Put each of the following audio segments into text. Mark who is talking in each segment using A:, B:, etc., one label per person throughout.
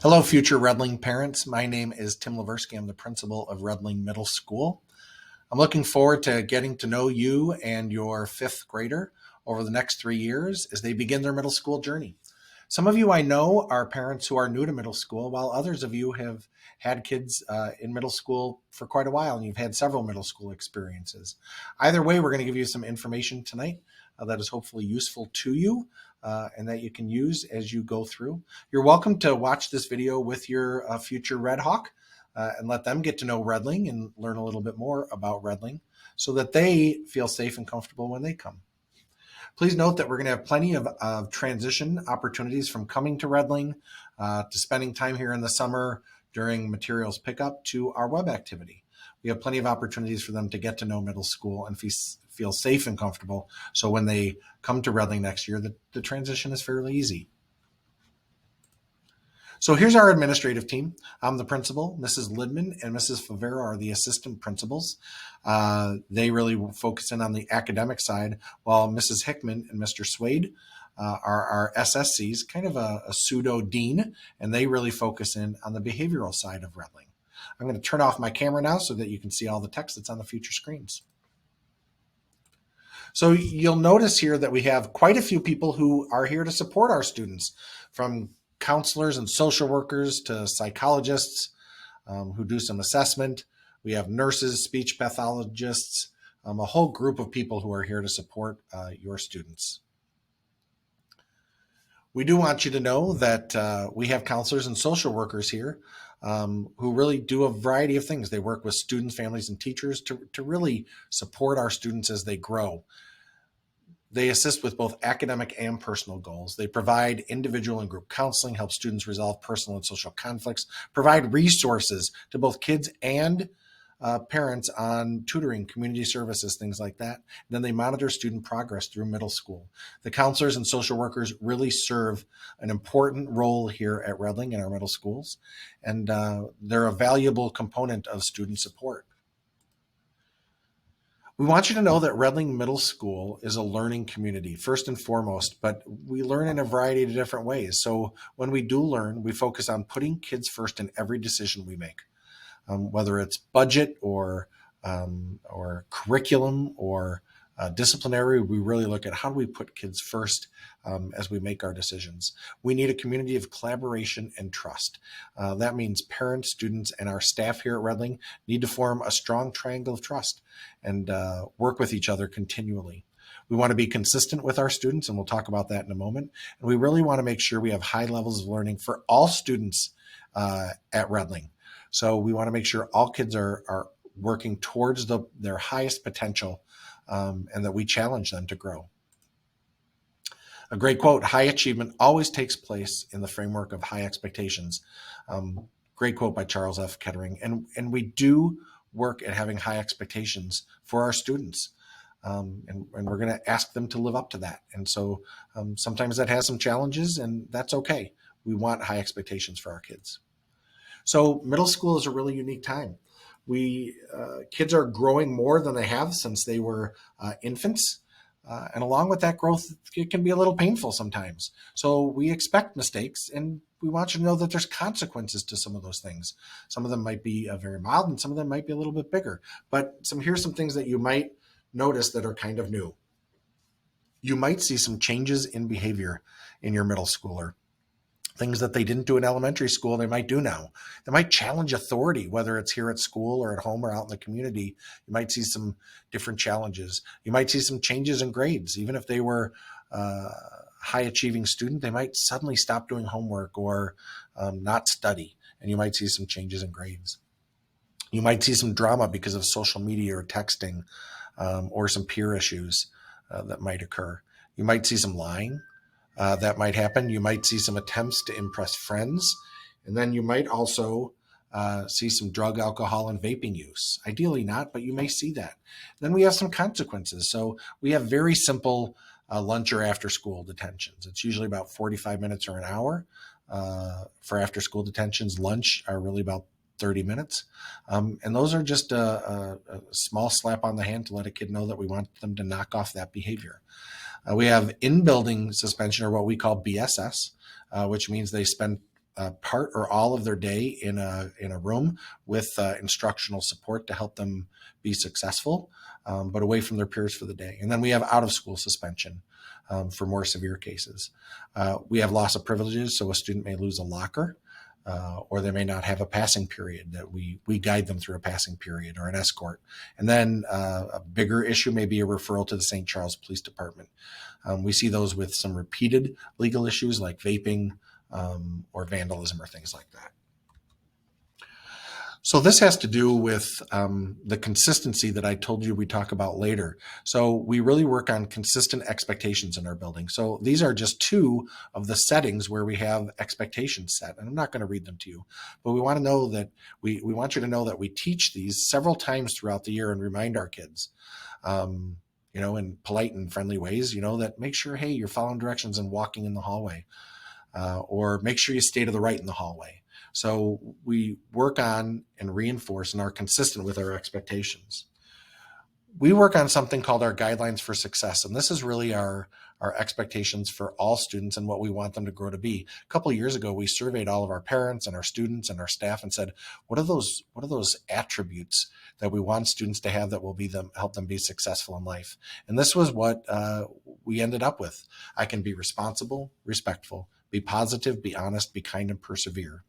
A: Hello, future Redling parents. My name is Tim Leversky. I'm the principal of Redling Middle School. I'm looking forward to getting to know you and your fifth grader over the next 3 years as they begin their middle school journey. Some of you I know are parents who are new to middle school, while others of you have had kids in middle school for quite a while and you've had several middle school experiences. Either way, we're going to give you some information tonight that is hopefully useful to you and that you can use as you go through. You're welcome to watch this video with your future Red Hawk and let them get to know Redling and learn a little bit more about Redling so that they feel safe and comfortable when they come. Please note that we're going to have plenty of transition opportunities from coming to Redling to spending time here in the summer during materials pickup to our web activity. We have plenty of opportunities for them to get to know middle school and feel safe and comfortable. So when they come to Redling next year, the transition is fairly easy. So here's our administrative team. I'm the principal. Mrs. Lidman and Mrs. Favera are the assistant principals. They really focus in on the academic side, while Mrs. Hickman and Mr. Swade are our SSCs, kind of a pseudo dean, and they really focus in on the behavioral side of Redling. I'm going to turn off my camera now so that you can see all the text that's on the future screens. So you'll notice here that we have quite a few people who are here to support our students, from counselors and social workers to psychologists who do some assessment. We have nurses, speech pathologists, a whole group of people who are here to support your students. We do want you to know that we have counselors and social workers here who really do a variety of things. They work with students, families, and teachers to really support our students as they grow. They assist with both academic and personal goals. They provide individual and group counseling, help students resolve personal and social conflicts, provide resources to both kids and parents on tutoring, community services, things like that. And then they monitor student progress through middle school. The counselors and social workers really serve an important role here at Redling in our middle schools, and they're a valuable component of student support. We want you to know that Redling Middle School is a learning community, first and foremost, but we learn in a variety of different ways. So when we do learn, we focus on putting kids first in every decision we make, whether it's budget or curriculum or disciplinary. We really look at how do we put kids first as we make our decisions. We need a community of collaboration and trust. That means parents, students, and our staff here at Redling need to form a strong triangle of trust and work with each other continually. We want to be consistent with our students, and we'll talk about that in a moment. And we really want to make sure we have high levels of learning for all students at Redling. So we want to make sure all kids are working towards their highest potential and that we challenge them to grow. A great quote: high achievement always takes place in the framework of high expectations. Great quote by Charles F. Kettering. And we do work at having high expectations for our students. And we're going to ask them to live up to that. And so sometimes that has some challenges, and that's okay. We want high expectations for our kids. So middle school is a really unique time. Kids are growing more than they have since they were infants. And along with that growth, it can be a little painful sometimes. So we expect mistakes, and we want you to know that there's consequences to some of those things. Some of them might be very mild, and some of them might be a little bit bigger. But here's some things that you might notice that are kind of new. You might see some changes in behavior in your middle schooler. Things that they didn't do in elementary school, they might do now. They might challenge authority, whether it's here at school or at home or out in the community. You might see some different challenges. You might see some changes in grades. Even if they were a high achieving student, they might suddenly stop doing homework or not study. And you might see some changes in grades. You might see some drama because of social media or texting or some peer issues that might occur. You might see some lying. That might happen. You might see some attempts to impress friends. And then you might also see some drug, alcohol, and vaping use. Ideally not, but you may see that. Then we have some consequences. So we have very simple lunch or after school detentions. It's usually about 45 minutes or an hour for after school detentions. Lunch are really about 30 minutes. And those are just a small slap on the hand to let a kid know that we want them to knock off that behavior. We have in-building suspension, or what we call BSS, which means they spend part or all of their day in a room with instructional support to help them be successful, but away from their peers for the day. And then we have out of school suspension for more severe cases. We have loss of privileges, so a student may lose a locker. Or they may not have a passing period that we guide them through a passing period or an escort. And then a bigger issue may be a referral to the St. Charles Police Department. We see those with some repeated legal issues like vaping or vandalism or things like that. So this has to do with the consistency that I told you we talk about later. So we really work on consistent expectations in our building. So these are just two of the settings where we have expectations set. And I'm not going to read them to you, but we want to know that we want you to know that we teach these several times throughout the year and remind our kids, in polite and friendly ways, that make sure, hey, you're following directions and walking in the hallway, or make sure you stay to the right in the hallway. So we work on and reinforce and are consistent with our expectations. We work on something called our guidelines for success. And this is really our expectations for all students and what we want them to grow to be. A couple of years ago, we surveyed all of our parents and our students and our staff and said, what are those attributes that we want students to have that will help them be successful in life? And this was what we ended up with. I can be responsible, respectful, be positive, be honest, be kind, and persevere.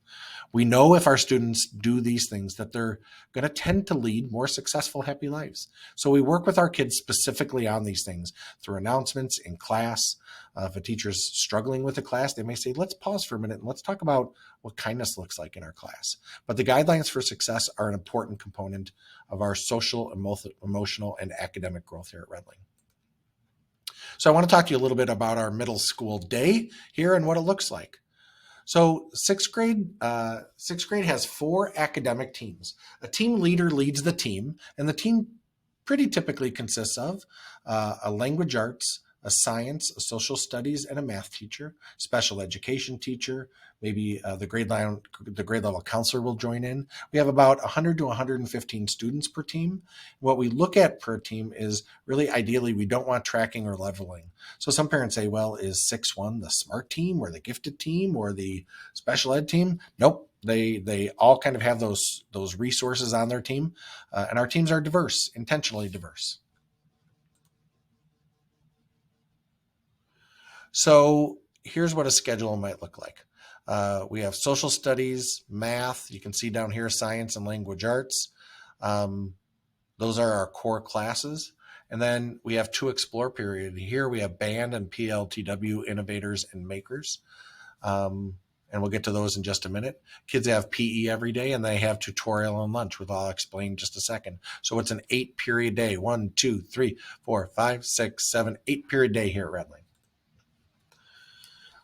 A: We know if our students do these things that they're going to tend to lead more successful, happy lives. So we work with our kids specifically on these things through announcements in class. If a teacher's struggling with a class, they may say, let's pause for a minute and let's talk about what kindness looks like in our class. But the guidelines for success are an important component of our social, emotional, and academic growth here at Redling. So I want to talk to you a little bit about our middle school day here and what it looks like. So sixth grade has 4 academic teams. A team leader leads the team, and the team pretty typically consists of a language arts, a science, a social studies, and a math teacher, special education teacher, maybe the grade level counselor will join in. We have about 100 to 115 students per team. What we look at per team is really ideally we don't want tracking or leveling. So some parents say, well, is 6-1 the smart team or the gifted team or the special ed team? Nope. They all kind of have those resources on their team, and our teams are diverse, intentionally diverse. So here's what a schedule might look like. We have social studies, math. You can see down here science and language arts. Those are our core classes. And then we have 2 explore period. Here we have band and PLTW, innovators and makers. And we'll get to those in just a minute. Kids have PE every day, and they have tutorial and lunch, which I'll explain in just a second. So it's an 8-period day. 1, 2, 3, 4, 5, 6, 7, 8-period day here at Redling.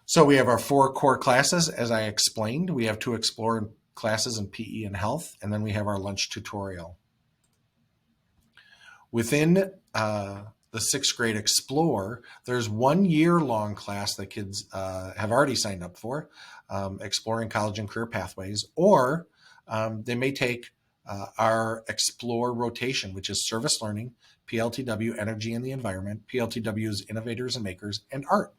A: So we have our 4 core classes, as I explained. We have 2 explore classes in PE and health, and then we have our lunch tutorial. Within the 6th grade Explore, there's 1 year-long class that kids have already signed up for, exploring college and career pathways, or they may take our Explore rotation, which is service learning, PLTW, energy and the environment, PLTW's innovators and makers, and art.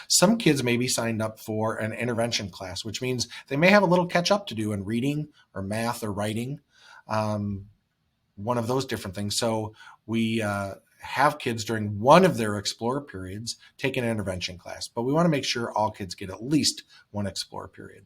A: Some kids may be signed up for an intervention class, which means they may have a little catch up to do in reading or math or writing, one of those different things. So we have kids during one of their Explore periods take an intervention class, but we want to make sure all kids get at least 1 Explore period.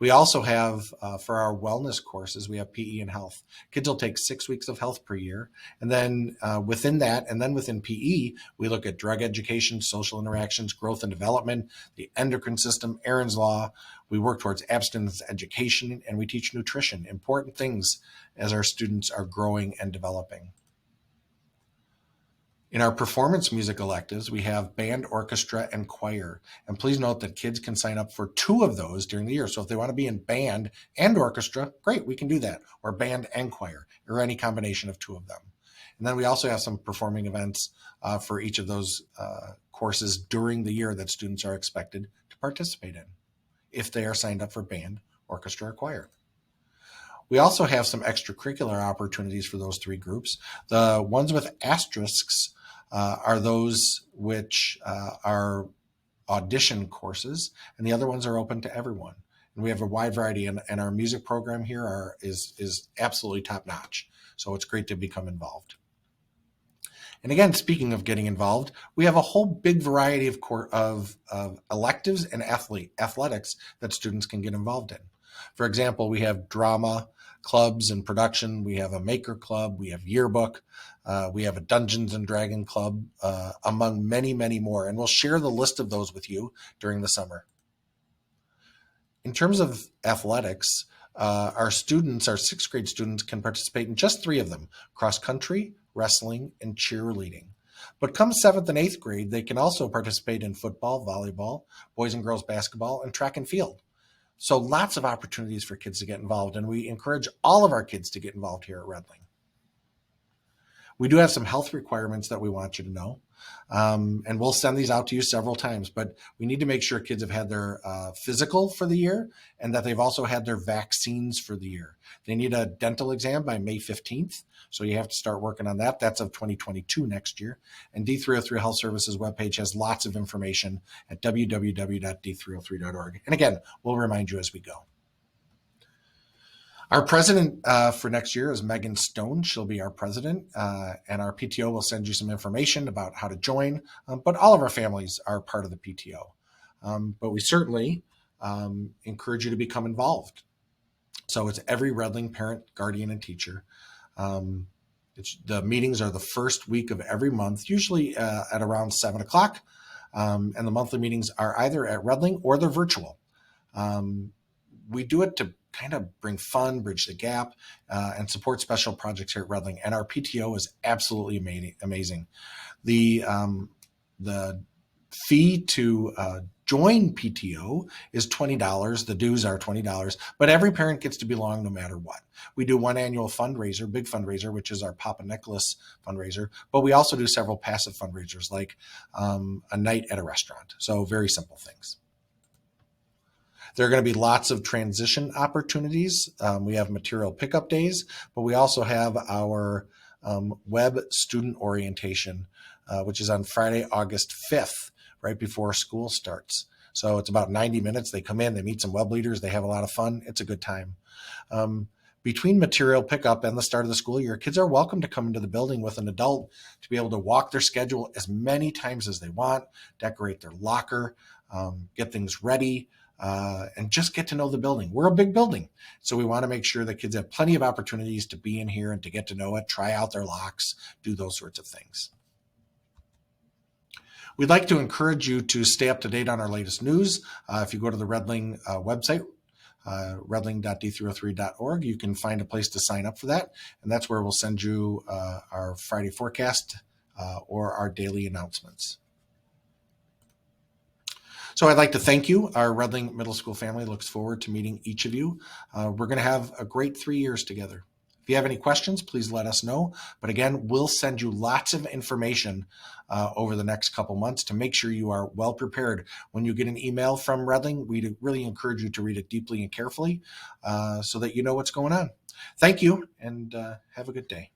A: We also have, for our wellness courses, we have PE and health. Kids will take 6 weeks of health per year. And then within that, and then within PE, we look at drug education, social interactions, growth and development, the endocrine system, Aaron's Law. We work towards abstinence education, and we teach nutrition, important things as our students are growing and developing. In our performance music electives, we have band, orchestra, and choir. And please note that kids can sign up for 2 of those during the year. So if they want to be in band and orchestra, great, we can do that. Or band and choir, or any combination of 2 of them. And then we also have some performing events for each of those courses during the year that students are expected to participate in, if they are signed up for band, orchestra, or choir. We also have some extracurricular opportunities for those 3 groups. The ones with asterisks are those which are audition courses, and the other ones are open to everyone. and we have a wide variety, and our music program here is absolutely top notch. So it's great to become involved. And again, speaking of getting involved, we have a whole big variety of electives and athletics that students can get involved in. For example, we have drama clubs and production. We have a maker club. We have yearbook. We have a Dungeons and Dragon club, among many, many more. And we'll share the list of those with you during the summer. In terms of athletics, our sixth grade students can participate in just 3 of them: cross country, wrestling, and cheerleading. But come 7th and 8th grade, they can also participate in football, volleyball, boys and girls basketball, and track and field. So lots of opportunities for kids to get involved, and we encourage all of our kids to get involved here at Redling. We do have some health requirements that we want you to know, and we'll send these out to you several times, but we need to make sure kids have had their physical for the year and that they've also had their vaccines for the year. They need a dental exam by May 15th, so you have to start working on that. That's of 2022 next year. And D303 Health Services webpage has lots of information at www.d303.org. And again, we'll remind you as we go. Our president for next year is Megan Stone. She'll be our president, and our PTO will send you some information about how to join, but all of our families are part of the PTO. But we certainly encourage you to become involved. So it's every Redling parent, guardian, and teacher. The meetings are the first week of every month, usually at around 7 o'clock, and the monthly meetings are either at Redling or they're virtual. We do it to kind of bring fun, bridge the gap, and support special projects here at Redling. And our PTO is absolutely amazing. The fee to join PTO is $20. The dues are $20, but every parent gets to belong no matter what. We do one annual fundraiser, big fundraiser, which is our Papa Nicholas fundraiser, but we also do several passive fundraisers like a night at a restaurant. So very simple things. There are going to be lots of transition opportunities. We have material pickup days, but we also have our web student orientation, which is on Friday, August 5th, right before school starts. So it's about 90 minutes. They come in, they meet some web leaders, they have a lot of fun. It's a good time. Between material pickup and the start of the school year, kids are welcome to come into the building with an adult to be able to walk their schedule as many times as they want, decorate their locker, get things ready, and just get to know the building. We're a big building, so we want to make sure that kids have plenty of opportunities to be in here and to get to know it, try out their locks, do those sorts of things. We'd like to encourage you to stay up to date on our latest news. If you go to the Redling website, redling.d303.org, you can find a place to sign up for that, and that's where we'll send you our Friday forecast or our daily announcements. So I'd like to thank you. Our Redling Middle School family looks forward to meeting each of you. We're going to have a great 3 years together. If you have any questions, please let us know. But again, we'll send you lots of information over the next couple months to make sure you are well prepared. When you get an email from Redling, we really encourage you to read it deeply and carefully so that you know what's going on. Thank you, and have a good day.